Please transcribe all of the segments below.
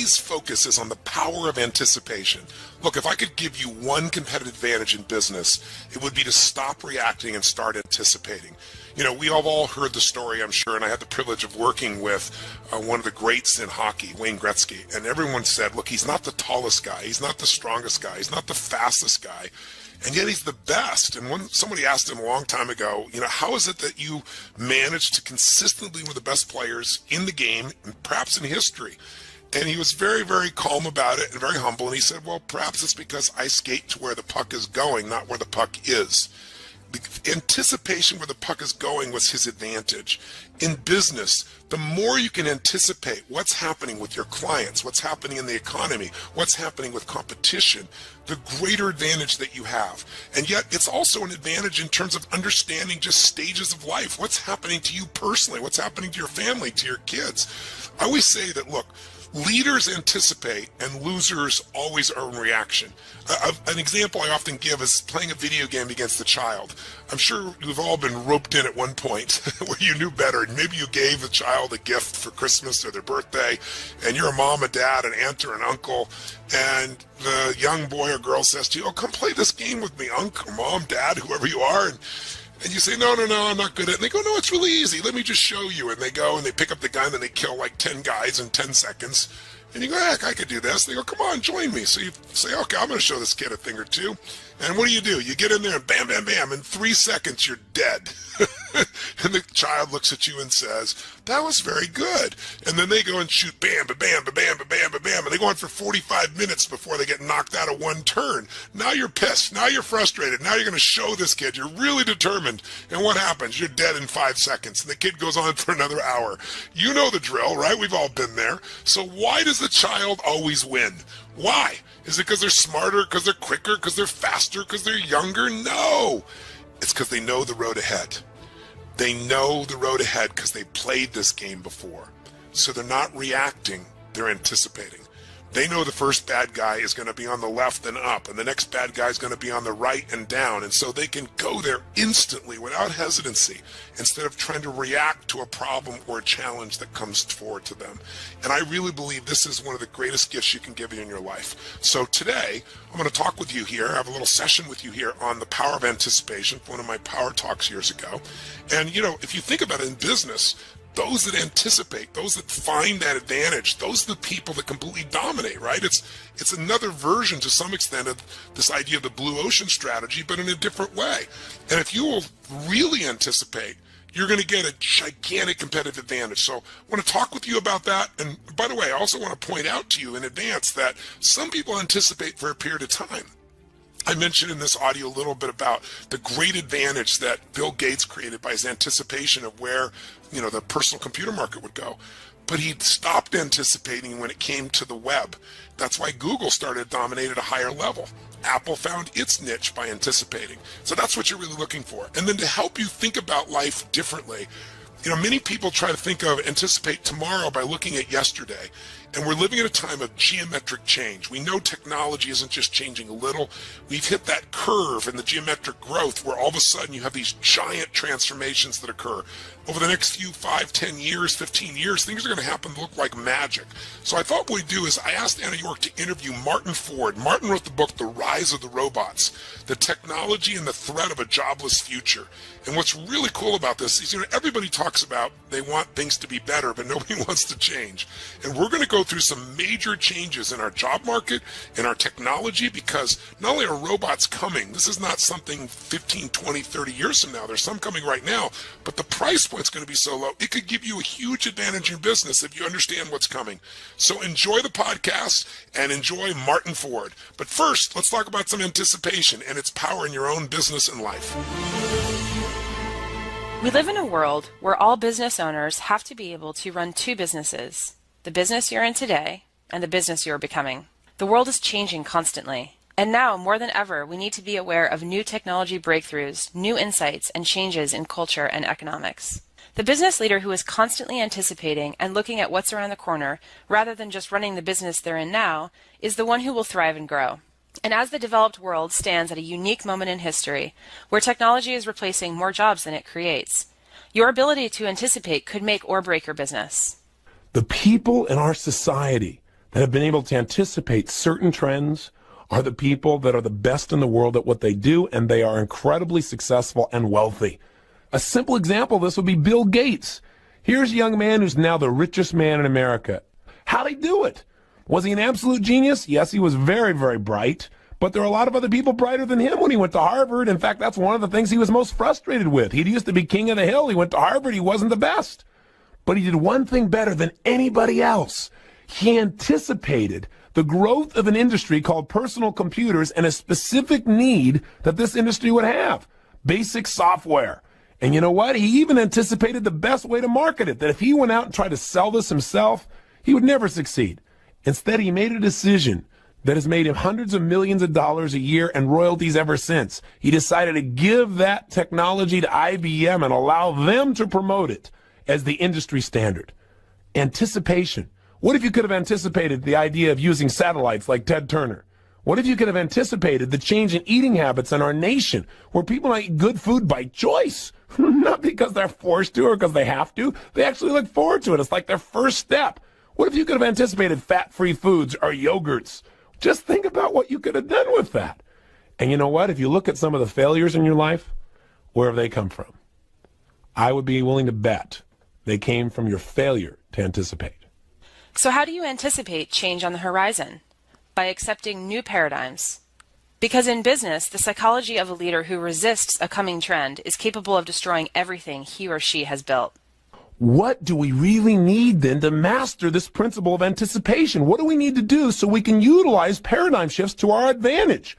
Today's focus is on the power of anticipation. Look, if I could give you one competitive advantage in business, it would be to stop reacting and start anticipating. You know, we have all heard the story, I'm sure, and I had the privilege of working with one of the greats in hockey, Wayne Gretzky, and everyone said, look, he's not the tallest guy, he's not the strongest guy, he's not the fastest guy, and yet he's the best. And when somebody asked him a long time ago, you know, how is it that you manage to consistently be one of the best players in the game, and perhaps in history? And he was very, very calm about it and very humble, and he said, well, perhaps it's because I skate to where the puck is going, not where the puck is. The anticipation where the puck is going was his advantage. In business, the more you can anticipate what's happening with your clients, what's happening in the economy, what's happening with competition, the greater advantage that you have. And yet it's also an advantage in terms of understanding just stages of life. What's happening to you personally? What's happening to your family, to your kids? I always say that, look, leaders anticipate and losers always are in reaction. An example I often give is playing a video game against a child. I'm sure you've all been roped in at one point where you knew better, and maybe you gave a child a gift for Christmas or their birthday, and you're a mom, a dad, an aunt, or an uncle, and the young boy or girl says to you, oh, come play this game with me, uncle, mom, dad, whoever you are, and you say, no, I'm not good at it. And they go, no, it's really easy. Let me just show you. And they go and they pick up the gun and they kill like 10 guys in 10 seconds. And you go, heck, I could do this. They go, come on, join me. So you say, okay, I'm going to show this kid a thing or two. And what do? You get in there and bam, bam, bam. In 3 seconds, you're dead. And the child looks at you and says, that was very good. And then they go and shoot bam, ba bam, ba bam, ba bam, ba bam. And they go on for 45 minutes before they get knocked out of one turn. Now you're pissed. Now you're frustrated. Now you're going to show this kid. You're really determined. And what happens? You're dead in 5 seconds. And the kid goes on for another hour. You know the drill, right? We've all been there. So why does the child always win? Why? Is it because they're smarter, because they're quicker, because they're faster, because they're younger? No. It's because they know the road ahead. They know the road ahead because they played this game before. So they're not reacting, they're anticipating. They know the first bad guy is going to be on the left and up, and the next bad guy is going to be on the right and down. And so they can go there instantly without hesitancy instead of trying to react to a problem or a challenge that comes forward to them. And I really believe this is one of the greatest gifts you can give you in your life. So today, I'm going to talk with you here. I have a little session with you here on the power of anticipation, one of my power talks years ago. And, you know, if you think about it in business, those that anticipate, those that find that advantage, those are the people that completely dominate, right? It's another version to some extent of this idea of the blue ocean strategy, but in a different way. And if you will really anticipate, you're going to get a gigantic competitive advantage. So I want to talk with you about that. And by the way, I also want to point out to you in advance that some people anticipate for a period of time. I mentioned in this audio a little bit about the great advantage that Bill Gates created by his anticipation of where, you know, the personal computer market would go. But he stopped anticipating when it came to the web. That's why Google started to dominate at a higher level. Apple found its niche by anticipating. So that's what you're really looking for. And then to help you think about life differently, you know, many people try to think of anticipate tomorrow by looking at yesterday. And we're living at a time of geometric change. We know technology isn't just changing a little. We've hit that curve in the geometric growth where all of a sudden you have these giant transformations that occur. Over the next few 5, 10 years, 15 years, things are going to happen that look like magic. So I thought what we'd do is I asked Anna York to interview Martin Ford. Martin wrote the book, The Rise of the Robots, the technology and the threat of a jobless future. And what's really cool about this is, you know, everybody talks about they want things to be better, but nobody wants to change. And we're going to go through some major changes in our job market, in our technology, because not only are robots coming, this is not something 15, 20, 30 years from now. There's some coming right now, but the price point's going to be so low, it could give you a huge advantage in business if you understand what's coming. So enjoy the podcast and enjoy Martin Ford. But first, let's talk about some anticipation and its power in your own business and life. We live in a world where all business owners have to be able to run two businesses, the business you're in today and the business you're becoming. The world is changing constantly, and now more than ever, we need to be aware of new technology breakthroughs, new insights, and changes in culture and economics. The business leader who is constantly anticipating and looking at what's around the corner, rather than just running the business they're in now, is the one who will thrive and grow. And as the developed world stands at a unique moment in history, where technology is replacing more jobs than it creates, your ability to anticipate could make or break your business. The people in our society that have been able to anticipate certain trends are the people that are the best in the world at what they do, and they are incredibly successful and wealthy. A simple example of this would be Bill Gates. Here's a young man who's now the richest man in America. How'd he do it? Was he an absolute genius? Yes, he was very, very bright, but there are a lot of other people brighter than him when he went to Harvard. In fact, that's one of the things he was most frustrated with. He used to be king of the hill. He went to Harvard. He wasn't the best. But he did one thing better than anybody else. He anticipated the growth of an industry called personal computers and a specific need that this industry would have, basic software. And you know what? He even anticipated the best way to market it, that if he went out and tried to sell this himself, he would never succeed. Instead, he made a decision that has made him hundreds of millions of dollars a year and royalties ever since. He decided to give that technology to IBM and allow them to promote it as the industry standard. Anticipation. What if you could have anticipated the idea of using satellites like Ted Turner? What if you could have anticipated the change in eating habits in our nation, where people eat good food by choice, not because they're forced to or because they have to? They actually look forward to it. It's like their first step. What if you could have anticipated fat-free foods or yogurts? Just think about what you could have done with that. And you know what? If you look at some of the failures in your life, where have they come from? I would be willing to bet they came from your failure to anticipate. So how do you anticipate change on the horizon? By accepting new paradigms. Because in business, the psychology of a leader who resists a coming trend is capable of destroying everything he or she has built. What do we really need then to master this principle of anticipation? What do we need to do so we can utilize paradigm shifts to our advantage?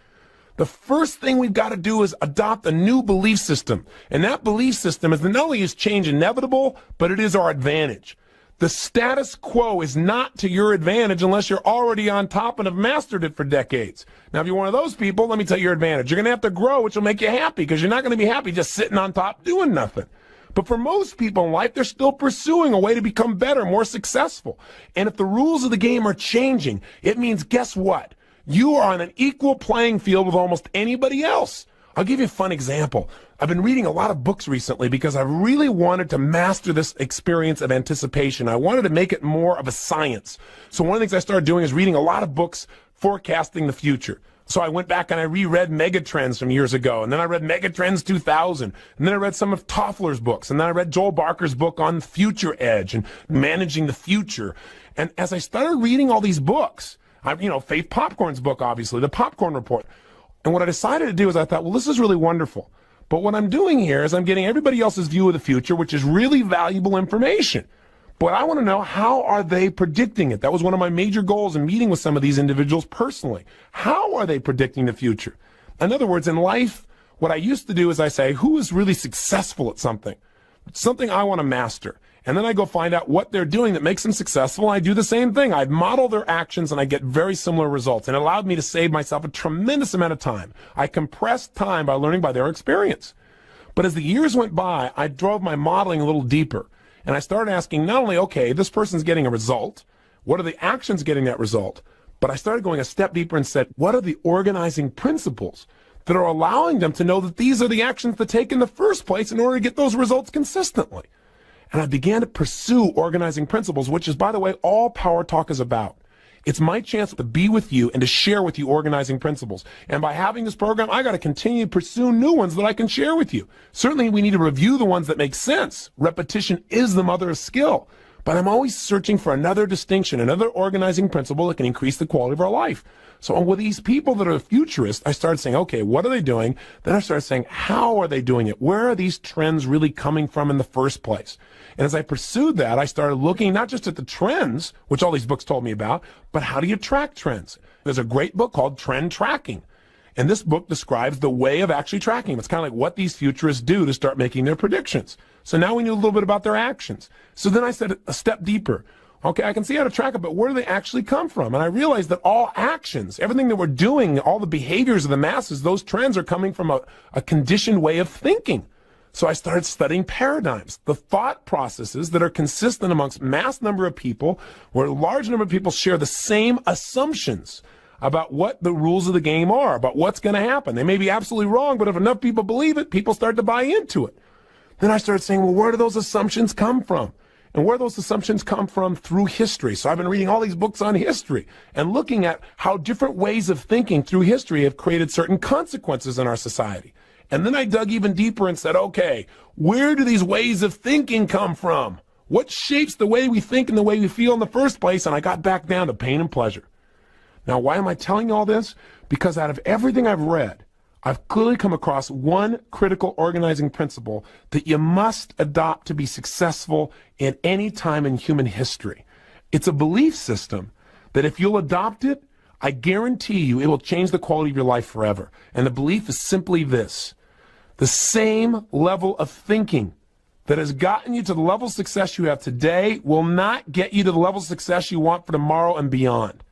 The first thing we've got to do is adopt a new belief system. And that belief system is not only is change inevitable, but it is our advantage. The status quo is not to your advantage unless you're already on top and have mastered it for decades. Now, if you're one of those people, let me tell you your advantage. You're going to have to grow, which will make you happy, because you're not going to be happy just sitting on top doing nothing. But for most people in life, they're still pursuing a way to become better, more successful. And if the rules of the game are changing, it means, guess what? You are on an equal playing field with almost anybody else. I'll give you a fun example. I've been reading a lot of books recently because I really wanted to master this experience of anticipation. I wanted to make it more of a science. So one of the things I started doing is reading a lot of books forecasting the future. So I went back and I reread Megatrends from years ago, and then I read Megatrends 2000, and then I read some of Toffler's books, and then I read Joel Barker's book on Future Edge and managing the future. And as I started reading all these books, Faith Popcorn's book, obviously, The Popcorn Report. And what I decided to do is I thought, well, this is really wonderful. But what I'm doing here is I'm getting everybody else's view of the future, which is really valuable information. But I want to know, how are they predicting it? That was one of my major goals in meeting with some of these individuals personally. How are they predicting the future? In other words, in life, what I used to do is I say, who is really successful at something? Something I want to master. And then I go find out what they're doing that makes them successful. I do the same thing. I model their actions and I get very similar results. And it allowed me to save myself a tremendous amount of time. I compressed time by learning by their experience. But as the years went by, I drove my modeling a little deeper. And I started asking not only, okay, this person's getting a result. What are the actions getting that result? But I started going a step deeper and said, what are the organizing principles that are allowing them to know that these are the actions to take in the first place in order to get those results consistently? And I began to pursue organizing principles, which is, by the way, all Power Talk is about. It's my chance to be with you and to share with you organizing principles. And by having this program, I got to continue to pursue new ones that I can share with you. Certainly, we need to review the ones that make sense. Repetition is the mother of skill. But I'm always searching for another distinction, another organizing principle that can increase the quality of our life. So with these people that are futurists, I started saying, okay, what are they doing? Then I started saying, how are they doing it? Where are these trends really coming from in the first place? And as I pursued that, I started looking not just at the trends, which all these books told me about, but how do you track trends? There's a great book called Trend Tracking. And this book describes the way of actually tracking them. It's kind of like what these futurists do to start making their predictions. So now we knew a little bit about their actions. So then I said a step deeper. Okay, I can see how to track it, but where do they actually come from? And I realized that all actions, everything that we're doing, all the behaviors of the masses, those trends are coming from a conditioned way of thinking. So I started studying paradigms, the thought processes that are consistent amongst mass number of people, where a large number of people share the same assumptions about what the rules of the game are, about what's going to happen. They may be absolutely wrong, but if enough people believe it, people start to buy into it. Then I started saying, well, where do those assumptions come from? And where those assumptions come from? Through history. So I've been reading all these books on history and looking at how different ways of thinking through history have created certain consequences in our society. And then I dug even deeper and said, okay, where do these ways of thinking come from? What shapes the way we think and the way we feel in the first place? And I got back down to pain and pleasure. Now, why am I telling you all this? Because out of everything I've read, I've clearly come across one critical organizing principle that you must adopt to be successful in any time in human history. It's a belief system that if you'll adopt it, I guarantee you it will change the quality of your life forever. And the belief is simply this: the same level of thinking that has gotten you to the level of success you have today will not get you to the level of success you want for tomorrow and beyond.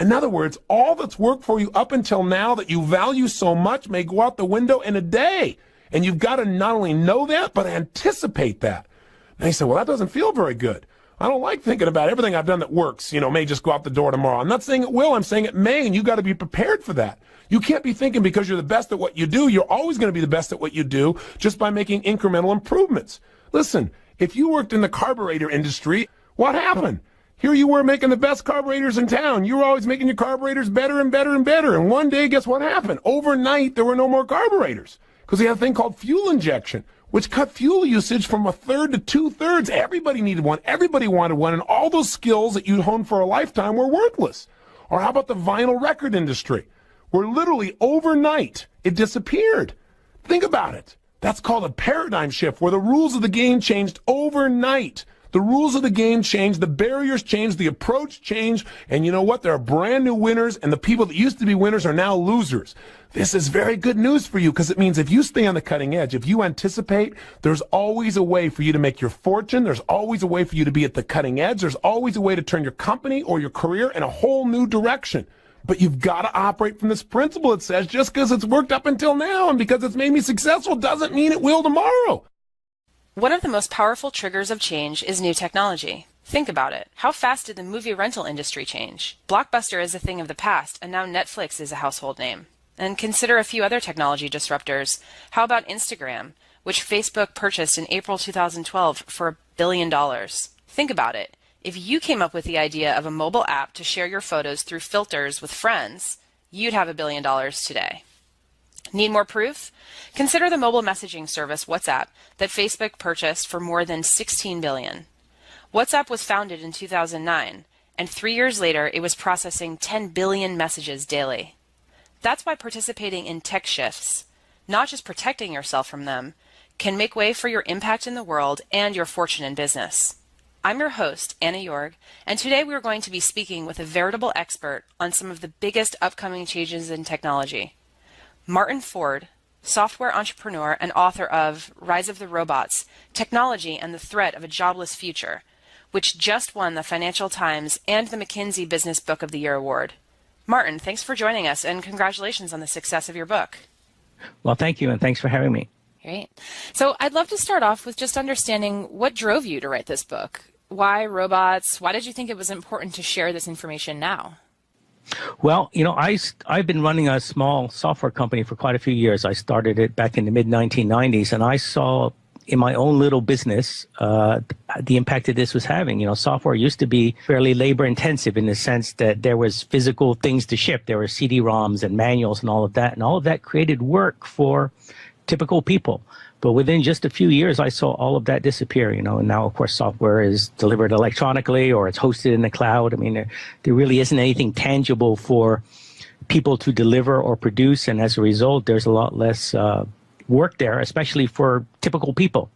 In other words, all that's worked for you up until now that you value so much may go out the window in a day. And you've got to not only know that, but anticipate that. And you say, well, that doesn't feel very good. I don't like thinking about everything I've done that works, may just go out the door tomorrow. I'm not saying it will, I'm saying it may, and you've got to be prepared for that. You can't be thinking because you're the best at what you do, you're always going to be the best at what you do just by making incremental improvements. Listen, if you worked in the carburetor industry, what happened? Here you were making the best carburetors in town. You were always making your carburetors better and better and better. And one day, guess what happened? Overnight, there were no more carburetors because they had a thing called fuel injection, which cut fuel usage from 1/3 to 2/3. Everybody needed one. Everybody wanted one. And all those skills that you'd honed for a lifetime were worthless. Or how about the vinyl record industry, where literally overnight it disappeared? Think about it. That's called a paradigm shift, where the rules of the game changed overnight. The rules of the game changed, the barriers changed, the approach changed, and you know what? There are brand new winners, and the people that used to be winners are now losers. This is very good news for you, because it means if you stay on the cutting edge, if you anticipate, there's always a way for you to make your fortune. There's always a way for you to be at the cutting edge. There's always a way to turn your company or your career in a whole new direction. But you've got to operate from this principle. It says just because it's worked up until now and because it's made me successful doesn't mean it will tomorrow. One of the most powerful triggers of change is new technology. Think about it. How fast did the movie rental industry change? Blockbuster is a thing of the past, and now Netflix is a household name. And consider a few other technology disruptors. How about Instagram, which Facebook purchased in April 2012 for $1 billion? Think about it. If you came up with the idea of a mobile app to share your photos through filters with friends, you'd have $1 billion today. Need more proof? Consider the mobile messaging service WhatsApp that Facebook purchased for more than $16 billion. WhatsApp was founded in 2009, and 3 years later it was processing 10 billion messages daily. That's why participating in tech shifts, not just protecting yourself from them, can make way for your impact in the world and your fortune in business. I'm your host, Anna Jorg, and today we are going to be speaking with a veritable expert on some of the biggest upcoming changes in technology. Martin Ford, software entrepreneur and author of Rise of the Robots, Technology and the Threat of a Jobless Future, which just won the Financial Times and the McKinsey Business Book of the Year award. Martin, thanks for joining us, and congratulations on the success of your book. Well, thank you, and thanks for having me. Great. So I'd love to start off with just understanding what drove you to write this book. Why robots? Why did you think it was important to share this information now? Well, I've been running a small software company for quite a few years. I started it back in the mid-1990s, and I saw in my own little business the impact that this was having. Software used to be fairly labor-intensive in the sense that there was physical things to ship. There were CD-ROMs and manuals and all of that created work for typical people. But within just a few years, I saw all of that disappear, and now, of course, software is delivered electronically or it's hosted in the cloud. I mean, there really isn't anything tangible for people to deliver or produce. And as a result, there's a lot less work there, especially for typical people.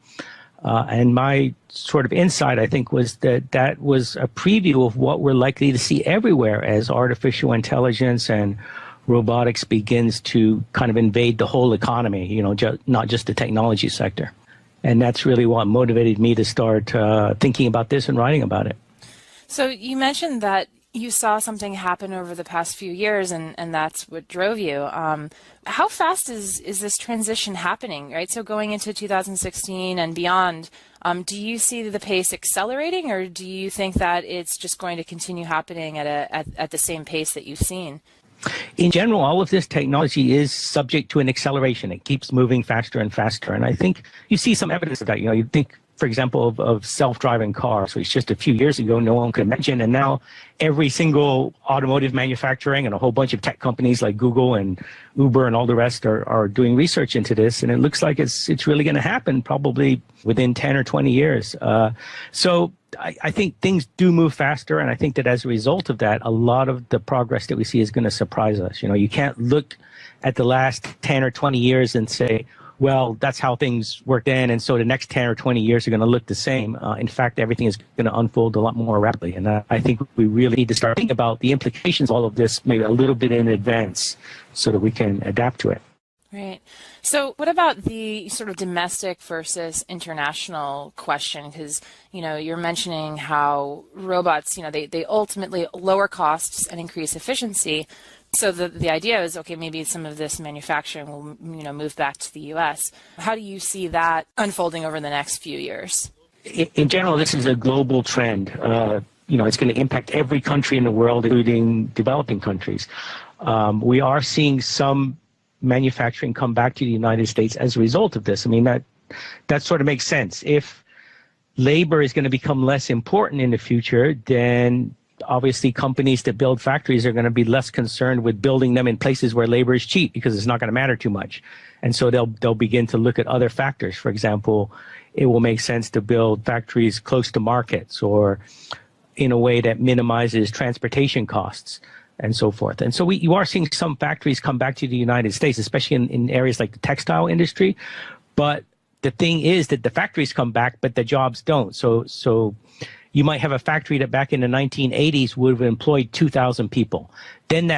And my sort of insight, I think, was that was a preview of what we're likely to see everywhere as artificial intelligence and robotics begins to kind of invade the whole economy, not just the technology sector. And that's really what motivated me to start thinking about this and writing about it. So you mentioned that you saw something happen over the past few years, and that's what drove you. How fast is this transition happening, right? So going into 2016 and beyond, do you see the pace accelerating, or do you think that it's just going to continue happening at the same pace that you've seen? In general, all of this technology is subject to an acceleration. It keeps moving faster and faster. And I think you see some evidence of that. You think for example, of self-driving cars, which just a few years ago no one could imagine. And now every single automotive manufacturing and a whole bunch of tech companies like Google and Uber and all the rest are doing research into this. And it looks like it's really going to happen probably within 10 or 20 years. So I think things do move faster. And I think that as a result of that, a lot of the progress that we see is going to surprise us. You know, you can't look at the last 10 or 20 years and say, well, that's how things worked then, and so the next 10 or 20 years are going to look the same. In fact, everything is going to unfold a lot more rapidly. And I think we really need to start thinking about the implications of all of this maybe a little bit in advance so that we can adapt to it. Right. So what about the sort of domestic versus international question? Because, you know, you're mentioning how robots, you know, they ultimately lower costs and increase efficiency. So the idea is, okay, maybe some of this manufacturing will, you know, move back to the U.S. How do you see that unfolding over the next few years? In general, this is a global trend. You know, it's going to impact every country in the world, including developing countries. We are seeing some manufacturing come back to the United States as a result of this. I mean, that sort of makes sense. If labor is going to become less important in the future, then obviously companies that build factories are going to be less concerned with building them in places where labor is cheap because it's not going to matter too much. And so they'll begin to look at other factors. For example, it will make sense to build factories close to markets or in a way that minimizes transportation costs and so forth. And so you are seeing some factories come back to the United States, especially in areas like the textile industry. But the thing is that the factories come back, but the jobs don't. So you might have a factory that back in the 1980s would have employed 2,000 people. Then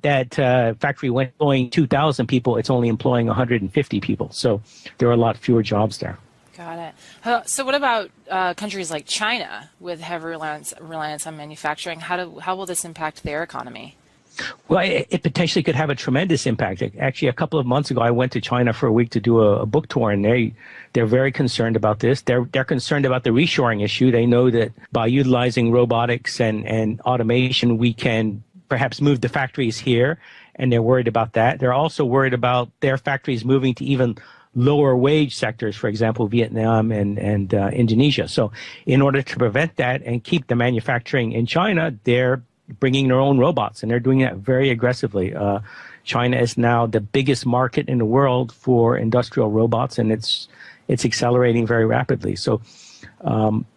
that factory went employing 2,000 people. It's only employing 150 people. So there are a lot fewer jobs there. Got it. So what about countries like China with heavy reliance on manufacturing? How will this impact their economy? Well, it potentially could have a tremendous impact. Actually, a couple of months ago, I went to China for a week to do a book tour, and they're very concerned about this. They're concerned about the reshoring issue. They know that by utilizing robotics and automation, we can perhaps move the factories here, and they're worried about that. They're also worried about their factories moving to even lower wage sectors, for example, Vietnam and Indonesia. So in order to prevent that and keep the manufacturing in China, they're bringing their own robots, and they're doing that very aggressively. China is now the biggest market in the world for industrial robots, and it's accelerating very rapidly. So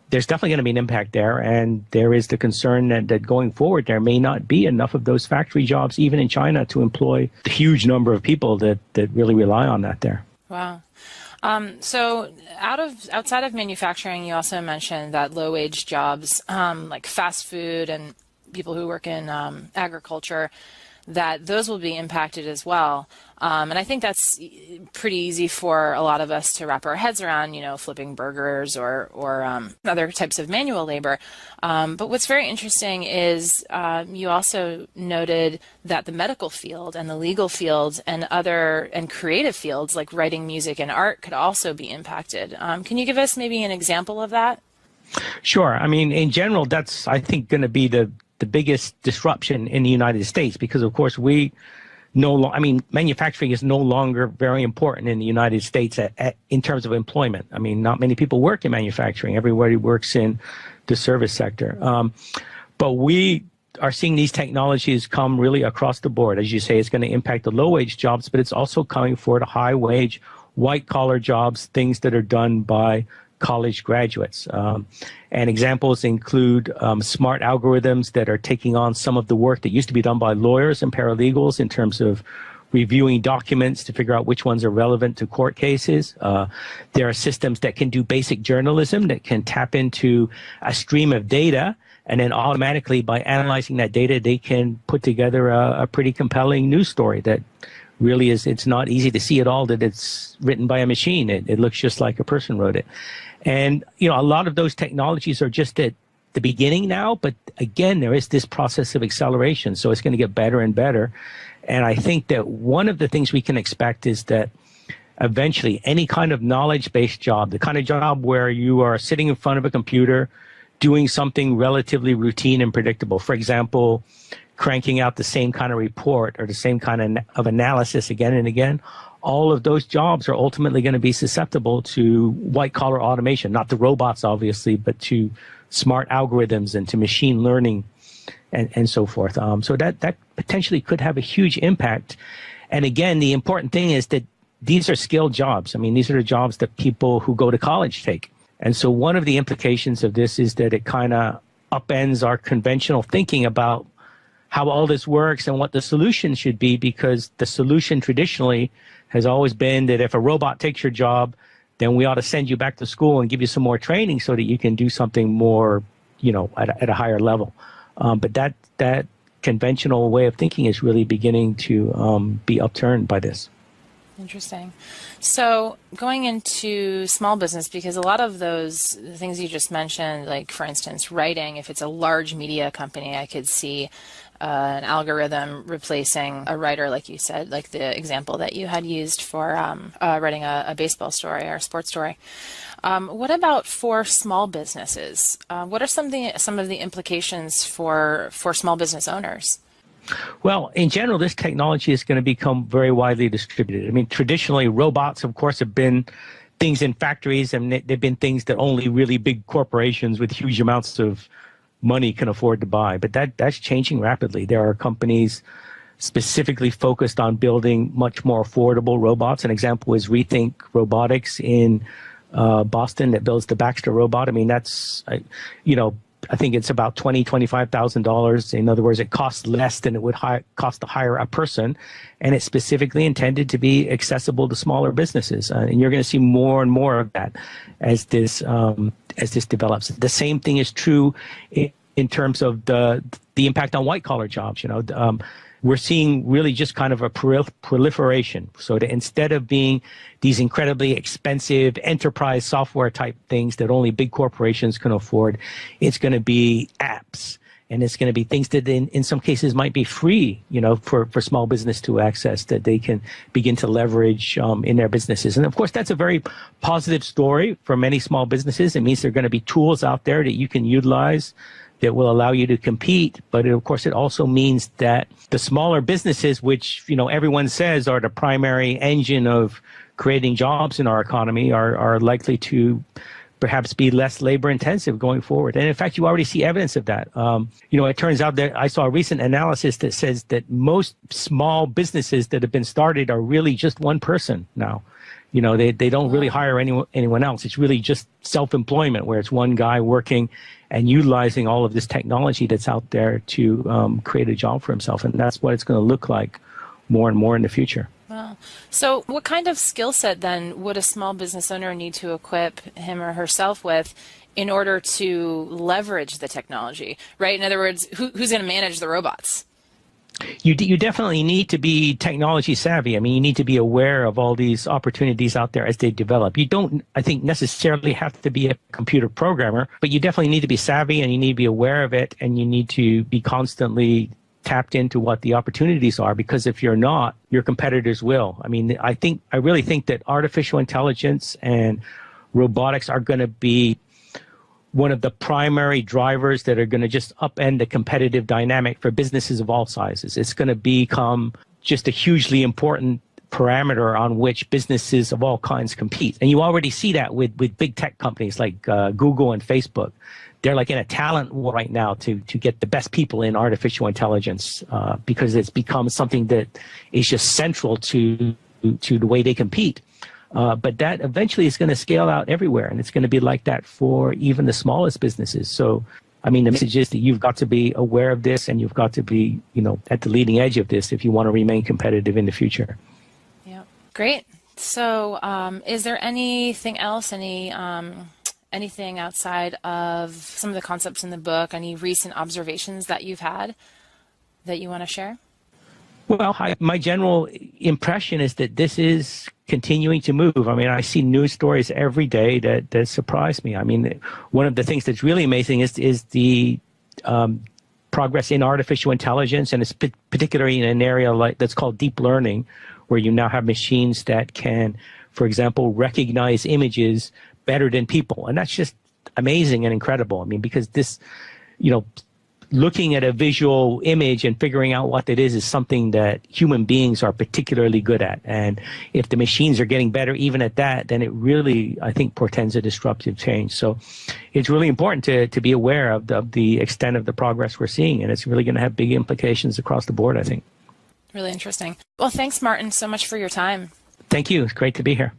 there's definitely going to be an impact there, and there is the concern that going forward there may not be enough of those factory jobs, even in China, to employ the huge number of people that really rely on that there. Wow. So outside of manufacturing, you also mentioned that low-wage jobs like fast food and people who work in agriculture, that those will be impacted as well. And I think that's pretty easy for a lot of us to wrap our heads around, you know, flipping burgers or other types of manual labor. But what's very interesting is you also noted that the medical field and the legal field and creative fields like writing, music, and art could also be impacted. Can you give us maybe an example of that? Sure. I mean, in general, that's, I think, going to be the biggest disruption in the United States because, of course, manufacturing is no longer very important in the United States in terms of employment. I mean, not many people work in manufacturing. Everybody works in the service sector. But we are seeing these technologies come really across the board. As you say, it's going to impact the low-wage jobs, but it's also coming for the high-wage, white-collar jobs, things that are done by college graduates. And examples include smart algorithms that are taking on some of the work that used to be done by lawyers and paralegals in terms of reviewing documents to figure out which ones are relevant to court cases. There are systems that can do basic journalism that can tap into a stream of data, and then automatically by analyzing that data, they can put together a pretty compelling news story that really it's not easy to see at all that it's written by a machine. It looks just like a person wrote it. And, you know, a lot of those technologies are just at the beginning now, but again, there is this process of acceleration. So it's going to get better and better. And I think that one of the things we can expect is that eventually any kind of knowledge-based job, the kind of job where you are sitting in front of a computer doing something relatively routine and predictable, for example, cranking out the same kind of report or the same kind of analysis again and again, all of those jobs are ultimately going to be susceptible to white collar automation, not to robots, obviously, but to smart algorithms and to machine learning and so forth. So that potentially could have a huge impact. And again, the important thing is that these are skilled jobs. I mean, these are the jobs that people who go to college take. And so one of the implications of this is that it kind of upends our conventional thinking about how all this works and what the solution should be, because the solution traditionally has always been that if a robot takes your job, then we ought to send you back to school and give you some more training so that you can do something more, at a higher level. But that conventional way of thinking is really beginning to be upturned by this. Interesting. So going into small business, because a lot of those things you just mentioned, like for instance, writing, if it's a large media company, I could see an algorithm replacing a writer, like you said, like the example that you had used for writing a baseball story or a sports story. What about for small businesses? What are some of the implications for small business owners? Well, in general, this technology is going to become very widely distributed. I mean, traditionally, robots, of course, have been things in factories, and they've been things that only really big corporations with huge amounts of money can afford to buy. But that's changing rapidly. There are companies specifically focused on building much more affordable robots. An example is Rethink Robotics in Boston that builds the Baxter robot. I mean, that's, I think it's about $25,000. In other words, it costs less than it would cost to hire a person, and it's specifically intended to be accessible to smaller businesses. And you're going to see more and more of that as this develops. The same thing is true in terms of the impact on white collar jobs. We're seeing really just kind of a proliferation. So that instead of being these incredibly expensive enterprise software type things that only big corporations can afford, it's going to be apps. And it's going to be things that in some cases might be free, for small business to access, that they can begin to leverage in their businesses. And of course, that's a very positive story for many small businesses. It means there are going to be tools out there that you can utilize that will allow you to compete. But of course, it also means that the smaller businesses, which, everyone says are the primary engine of creating jobs in our economy, are likely to perhaps be less labor intensive going forward. And in fact, you already see evidence of that. It turns out that I saw a recent analysis that says that most small businesses that have been started are really just one person now. They don't really hire anyone else. It's really just self-employment, where it's one guy working and utilizing all of this technology that's out there to create a job for himself. And that's what it's going to look like more and more in the future. Wow. So what kind of skill set then would a small business owner need to equip him or herself with in order to leverage the technology, right? In other words, who's going to manage the robots? You definitely need to be technology savvy. I mean, you need to be aware of all these opportunities out there as they develop. You don't, I think, necessarily have to be a computer programmer, but you definitely need to be savvy and you need to be aware of it, and you need to be constantly tapped into what the opportunities are, because if you're not, your competitors will. I mean, I really think that artificial intelligence and robotics are going to be one of the primary drivers that are going to just upend the competitive dynamic for businesses of all sizes. It's going to become just a hugely important parameter on which businesses of all kinds compete. And you already see that with big tech companies like Google and Facebook. They're like in a talent war right now to get the best people in artificial intelligence because it's become something that is just central to the way they compete. But that eventually is going to scale out everywhere, and it's going to be like that for even the smallest businesses. So, I mean, the message is that you've got to be aware of this, and you've got to be, at the leading edge of this if you want to remain competitive in the future. Yeah, great. So, is there anything else, anything outside of some of the concepts in the book, any recent observations that you've had that you want to share? Well, my general impression is that this is continuing to move. I mean, I see news stories every day that surprise me. I mean, one of the things that's really amazing is the progress in artificial intelligence, and it's particularly in an area that's called deep learning, where you now have machines that can, for example, recognize images better than people. And that's just amazing and incredible. I mean, because this, looking at a visual image and figuring out what it is something that human beings are particularly good at. And if the machines are getting better even at that, then it really, I think, portends a disruptive change. So it's really important to be aware of the extent of the progress we're seeing, and it's really going to have big implications across the board, I think. Really interesting. Well, thanks, Martin, so much for your time. Thank you. It's great to be here.